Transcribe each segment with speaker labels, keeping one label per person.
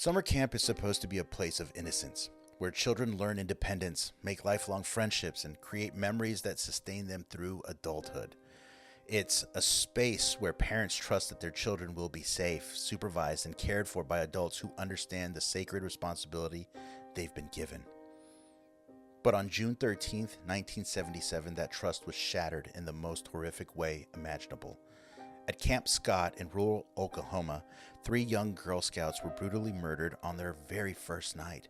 Speaker 1: Summer camp is supposed to be a place of innocence, where children learn independence, make lifelong friendships, and create memories that sustain them through adulthood. It's a space where parents trust that their children will be safe, supervised, and cared for by adults who understand the sacred responsibility they've been given. But on June 13th, 1977, that trust was shattered in the most horrific way imaginable. At Camp Scott in rural Oklahoma, 3 young Girl Scouts were brutally murdered on their very first night.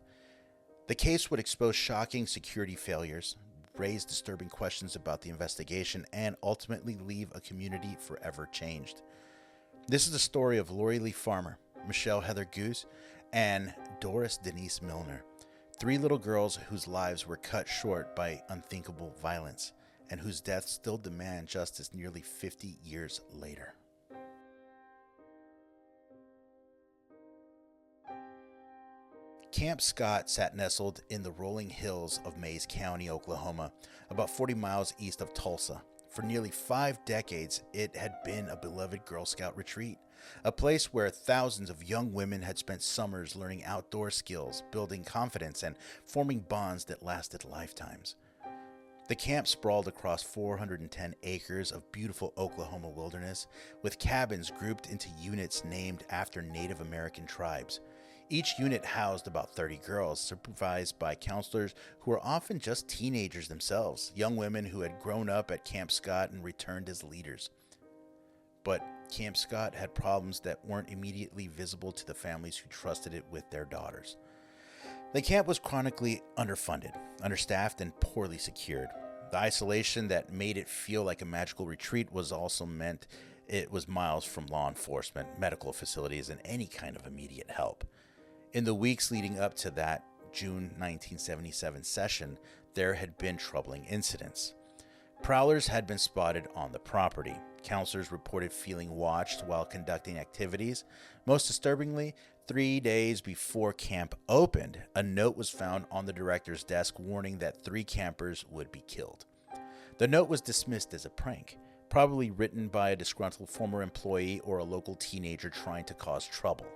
Speaker 1: The case would expose shocking security failures, raise disturbing questions about the investigation, and ultimately leave a community forever changed. This is the story of Lori Lee Farmer, Michelle Heather Guse, and Doris Denise Milner, 3 little girls whose lives were cut short by unthinkable violence, and whose deaths still demand justice nearly 50 years later. Camp Scott sat nestled in the rolling hills of Mays County, Oklahoma, about 40 miles east of Tulsa. For nearly 5 decades, it had been a beloved Girl Scout retreat, a place where thousands of young women had spent summers learning outdoor skills, building confidence, and forming bonds that lasted lifetimes. The camp sprawled across 410 acres of beautiful Oklahoma wilderness, with cabins grouped into units named after Native American tribes. Each unit housed about 30 girls, supervised by counselors who were often just teenagers themselves, young women who had grown up at Camp Scott and returned as leaders. But Camp Scott had problems that weren't immediately visible to the families who trusted it with their daughters. The camp was chronically underfunded, understaffed, and poorly secured. The isolation that made it feel like a magical retreat was also meant it was miles from law enforcement, medical facilities, and any kind of immediate help. In the weeks leading up to that June 1977 session, there had been troubling incidents. Prowlers had been spotted on the property. Counselors reported feeling watched while conducting activities. Most disturbingly, 3 days before camp opened, a note was found on the director's desk warning that 3 campers would be killed. The note was dismissed as a prank, probably written by a disgruntled former employee or a local teenager trying to cause trouble.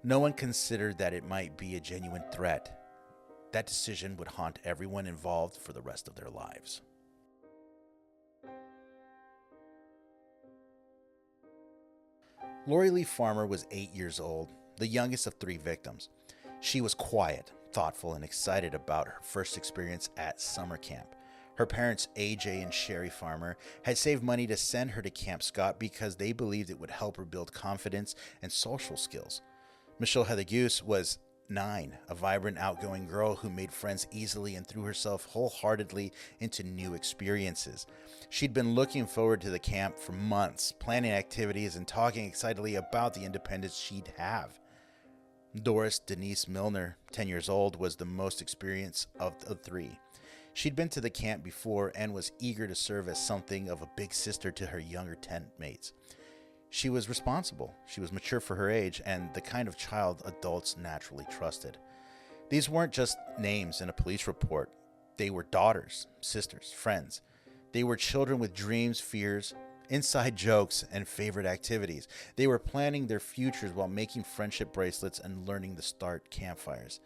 Speaker 1: No one considered that it might be a genuine threat. That decision would haunt everyone involved for the rest of their lives. Lori Lee Farmer was 8 years old, the youngest of 3 victims. She was quiet, thoughtful, and excited about her first experience at summer camp. Her parents, AJ and Sherry Farmer, had saved money to send her to Camp Scott because they believed it would help her build confidence and social skills. Michelle Heather Guse was 9, a vibrant, outgoing girl who made friends easily and threw herself wholeheartedly into new experiences. She'd been looking forward to the camp for months, planning activities and talking excitedly about the independence she'd have. Doris Denise Milner, 10 years old, was the most experienced of the 3. She'd been to the camp before and was eager to serve as something of a big sister to her younger tent mates. She was responsible, she was mature for her age, and the kind of child adults naturally trusted. These weren't just names in a police report. They were daughters, sisters, friends. They were children with dreams, fears, inside jokes, and favorite activities. They were planning their futures while making friendship bracelets and learning to start campfires.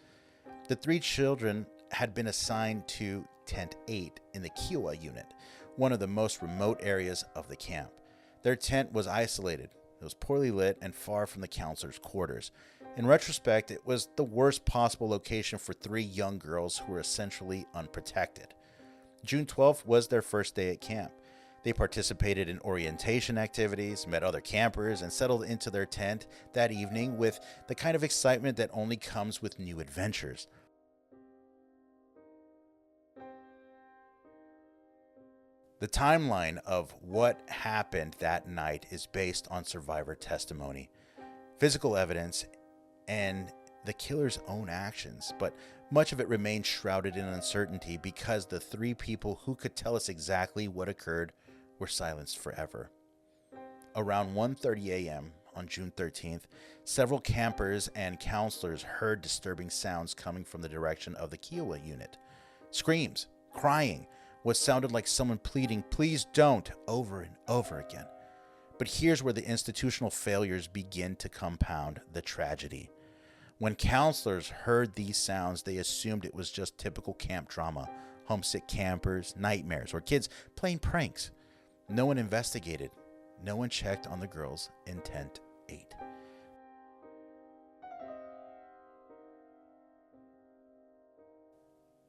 Speaker 1: The 3 children had been assigned to Tent 8 in the Kiowa unit, one of the most remote areas of the camp. Their tent was isolated. It was poorly lit and far from the counselors' quarters. In retrospect, it was the worst possible location for 3 young girls who were essentially unprotected. June 12th was their first day at camp. They participated in orientation activities, met other campers, and settled into their tent that evening with the kind of excitement that only comes with new adventures. The timeline of what happened that night is based on survivor testimony, physical evidence, and the killer's own actions, but much of it remains shrouded in uncertainty because the 3 people who could tell us exactly what occurred were silenced forever. Around 1:30 a.m. on June 13th, several campers and counselors heard disturbing sounds coming from the direction of the Kiowa unit. Screams, crying, what sounded like someone pleading, "Please don't," over and over again. But here's where the institutional failures begin to compound the tragedy. When counselors heard these sounds, they assumed it was just typical camp drama, homesick campers, nightmares, or kids playing pranks. No one investigated. No one checked on the girls in Tent 8.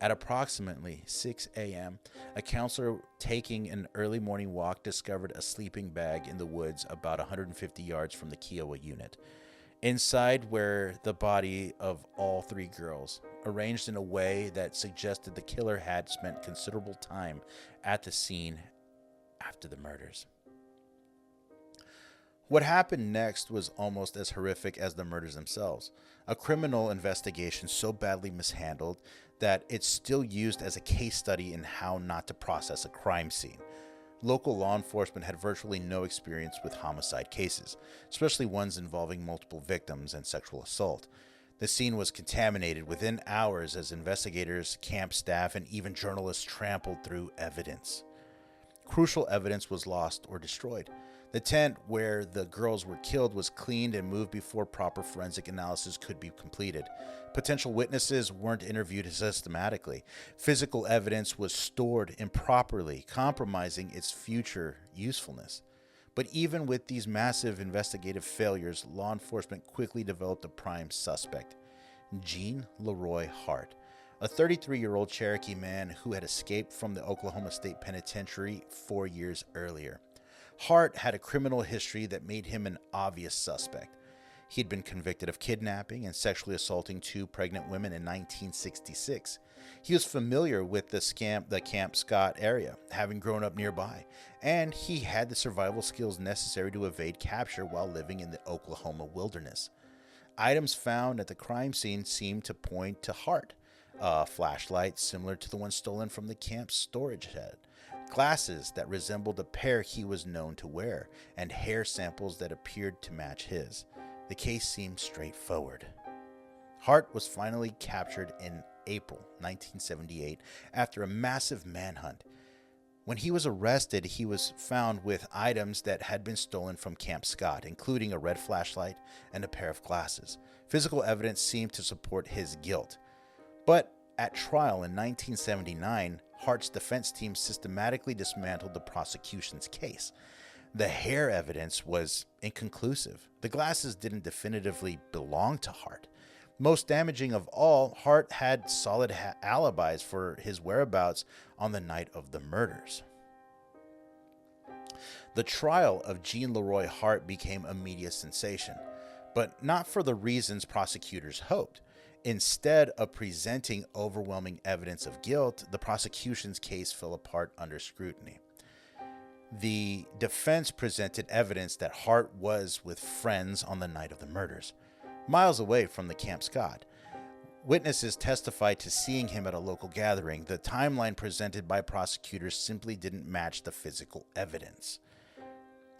Speaker 1: At approximately 6 a.m., a counselor taking an early morning walk discovered a sleeping bag in the woods about 150 yards from the Kiowa unit. Inside were the body of all 3 girls, arranged in a way that suggested the killer had spent considerable time at the scene after the murders. What happened next was almost as horrific as the murders themselves. A criminal investigation so badly mishandled that it's still used as a case study in how not to process a crime scene. Local law enforcement had virtually no experience with homicide cases, especially ones involving multiple victims and sexual assault. The scene was contaminated within hours as investigators, camp staff, and even journalists trampled through evidence. Crucial evidence was lost or destroyed. The tent where the girls were killed was cleaned and moved before proper forensic analysis could be completed. Potential witnesses weren't interviewed systematically. Physical evidence was stored improperly, compromising its future usefulness. But even with these massive investigative failures, law enforcement quickly developed a prime suspect, Gene Leroy Hart, a 33-year-old Cherokee man who had escaped from the Oklahoma State Penitentiary 4 years earlier. Hart had a criminal history that made him an obvious suspect. He had been convicted of kidnapping and sexually assaulting 2 pregnant women in 1966. He was familiar with the Camp Scott area, having grown up nearby, and he had the survival skills necessary to evade capture while living in the Oklahoma wilderness. Items found at the crime scene seemed to point to Hart. A flashlight similar to the one stolen from the camp's storage shed, glasses that resembled a pair he was known to wear, and hair samples that appeared to match his. The case seemed straightforward. Hart was finally captured in April 1978 after a massive manhunt. When he was arrested, he was found with items that had been stolen from Camp Scott, including a red flashlight and a pair of glasses. Physical evidence seemed to support his guilt. But at trial in 1979, Hart's defense team systematically dismantled the prosecution's case. The hair evidence was inconclusive. The glasses didn't definitively belong to Hart. Most damaging of all, Hart had solid alibis for his whereabouts on the night of the murders. The trial of Gene Leroy Hart became a media sensation, but not for the reasons prosecutors hoped. Instead of presenting overwhelming evidence of guilt, the prosecution's case fell apart under scrutiny. The defense presented evidence that Hart was with friends on the night of the murders, miles away from the Camp Scott. Witnesses testified to seeing him at a local gathering. The timeline presented by prosecutors simply didn't match the physical evidence.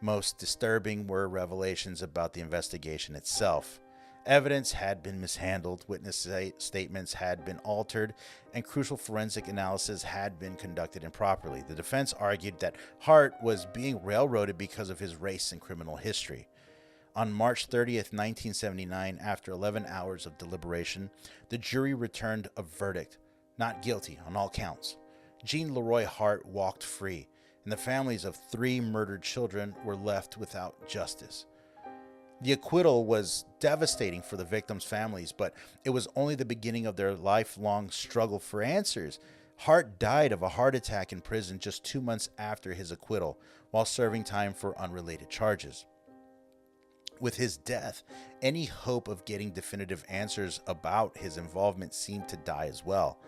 Speaker 1: Most disturbing were revelations about the investigation itself. Evidence had been mishandled, witness statements had been altered, and crucial forensic analysis had been conducted improperly. The defense argued that Hart was being railroaded because of his race and criminal history. On March 30th, 1979, after 11 hours of deliberation, the jury returned a verdict, not guilty on all counts. Gene Leroy Hart walked free, and the families of 3 murdered children were left without justice. The acquittal was devastating for the victims' families, but it was only the beginning of their lifelong struggle for answers. Hart died of a heart attack in prison just 2 months after his acquittal, while serving time for unrelated charges. With his death, any hope of getting definitive answers about his involvement seemed to die as well.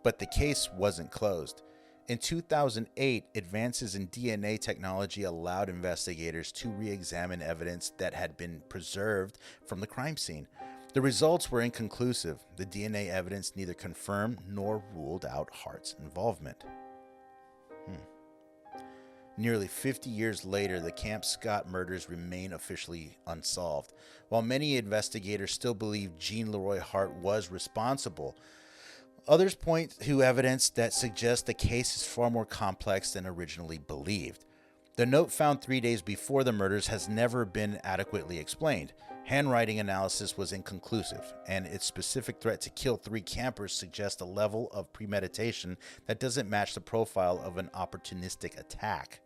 Speaker 1: But the case wasn't closed. In 2008, advances in DNA technology allowed investigators to re-examine evidence that had been preserved from the crime scene. The results were inconclusive. The DNA evidence neither confirmed nor ruled out Hart's involvement. Nearly 50 years later, the Camp Scott murders remain officially unsolved. While many investigators still believe Gene Leroy Hart was responsible, others point to evidence that suggests the case is far more complex than originally believed. The note found 3 days before the murders has never been adequately explained. Handwriting analysis was inconclusive, and its specific threat to kill 3 campers suggests a level of premeditation that doesn't match the profile of an opportunistic attack.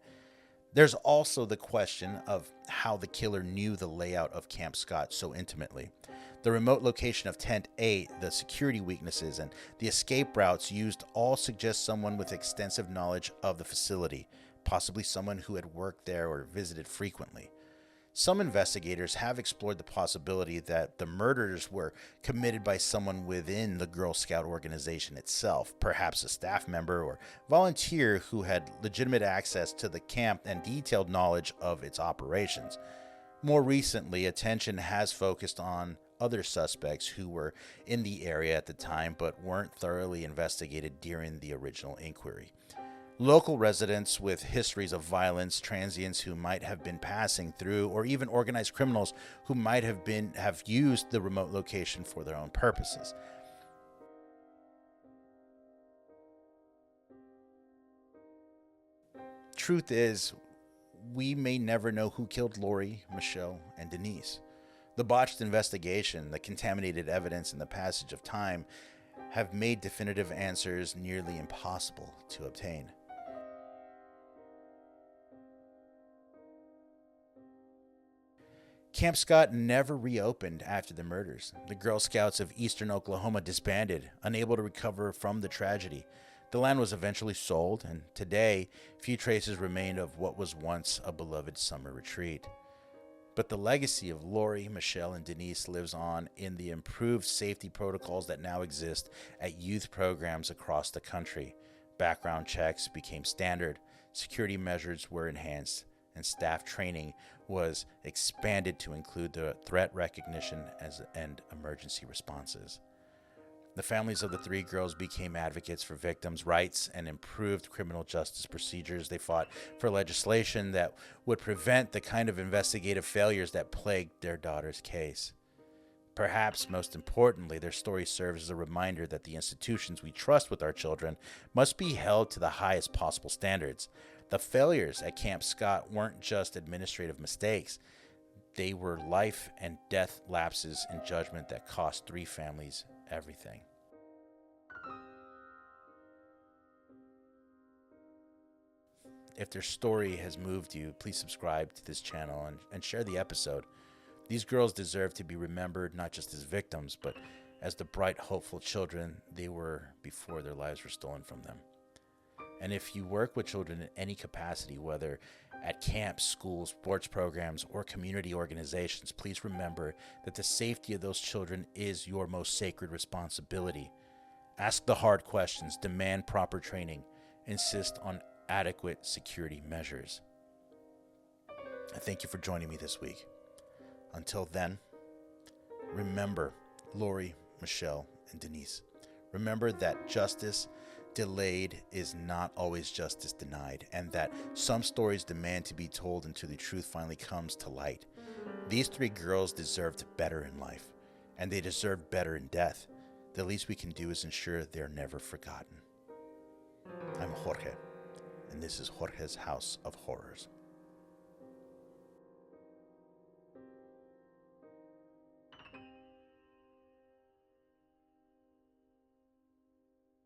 Speaker 1: There's also the question of how the killer knew the layout of Camp Scott so intimately. The remote location of Tent 8, the security weaknesses, and the escape routes used all suggest someone with extensive knowledge of the facility, possibly someone who had worked there or visited frequently. Some investigators have explored the possibility that the murders were committed by someone within the Girl Scout organization itself, perhaps a staff member or volunteer who had legitimate access to the camp and detailed knowledge of its operations. More recently, attention has focused on other suspects who were in the area at the time but weren't thoroughly investigated during the original inquiry. Local residents with histories of violence, transients who might have been passing through, or even organized criminals who might have used the remote location for their own purposes. Truth is, we may never know who killed Lori, Michelle, and Denise. The botched investigation, the contaminated evidence, and the passage of time have made definitive answers nearly impossible to obtain. Camp Scott never reopened after the murders. The Girl Scouts of Eastern Oklahoma disbanded, unable to recover from the tragedy. The land was eventually sold, and today, few traces remain of what was once a beloved summer retreat. But the legacy of Lori, Michelle, and Denise lives on in the improved safety protocols that now exist at youth programs across the country. Background checks became standard, security measures were enhanced, and staff training was expanded to include the threat recognition and emergency responses. The families of the 3 girls became advocates for victims' rights and improved criminal justice procedures. They fought for legislation that would prevent the kind of investigative failures that plagued their daughter's case. Perhaps most importantly, their story serves as a reminder that the institutions we trust with our children must be held to the highest possible standards. The failures at Camp Scott weren't just administrative mistakes. They were life and death lapses in judgment that cost 3 families everything. If their story has moved you, please subscribe to this channel and share the episode. These girls deserve to be remembered not just as victims, but as the bright, hopeful children they were before their lives were stolen from them. And if you work with children in any capacity, whether at camps, schools, sports programs, or community organizations, please remember that the safety of those children is your most sacred responsibility. Ask the hard questions, demand proper training, insist on adequate security measures. I thank you for joining me this week. Until then, remember Lori, Michelle, and Denise. Remember that justice delayed is not always justice denied, and that some stories demand to be told until the truth finally comes to light. These 3 girls deserved better in life, and they deserve better in death. The least we can do is ensure they're never forgotten. I'm Jorge, and this is Jorge's House of Horrors.